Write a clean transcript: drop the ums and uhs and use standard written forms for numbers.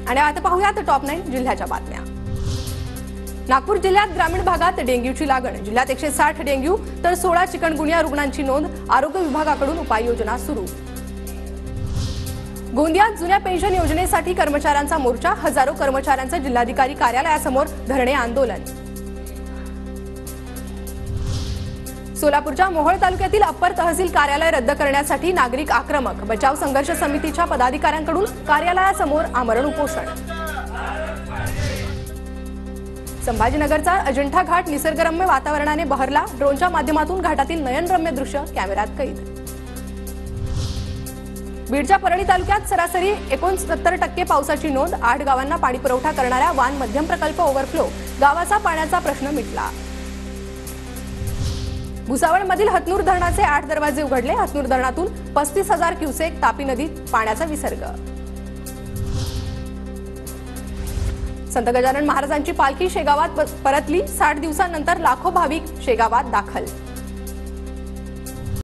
आणि आता पाहूयात टॉप 9 जिल्ह्याच्या बातम्या। नागपूर जिल्ह्यात ग्रामीण भागात डेंग्यूची लागण। जिल्ह्यात 160 डेंग्यू तर 16 चिकनगुनिया रुग्णांची नोंद। आरोग्य विभागाकडून उपाययोजना सुरू। गोंदियात जुन्या पेन्शन योजनेसाठी कर्मचाऱ्यांचा मोर्चा। हजारो कर्मचाऱ्यांचं जिल्हाधिकारी कार्यालयासमोर धरणे आंदोलन। सोलापूरच्या मोहोळ तालुक्यातील अप्पर तहसील कार्यालय रद्द करण्यासाठी नागरिक आक्रमक। बचाव संघर्ष समितीच्या पदाधिकाऱ्यांकडून कार्यालयासमोर आमरण उपोषण। संभाजीनगरचा अजिंठा घाट निसर्गरम्य वातावरणाने बहरला। ड्रोनच्या माध्यमातून घाटातील नयनरम्य दृश्य कॅमेऱ्यात कैद। बीडच्या परळी तालुक्यात सरासरी 69% पावसाची नोंद। 8 गावांना पाणी पुरवठा करणाऱ्या वान मध्यम प्रकल्प ओव्हरफ्लो। गावाचा पाण्याचा प्रश्न मिटला। भुसावळमधील हतनूर धरणाचे 8 दरवाजे उघडले। हतनूर धरणातून 35,000 क्युसेक तापी नदीत पाण्याचा विसर्ग। संत गजानन महाराजांची पालखी शेगावात परतली। 60 दिवसांनंतर लाखो भाविक शेगावात दाखल।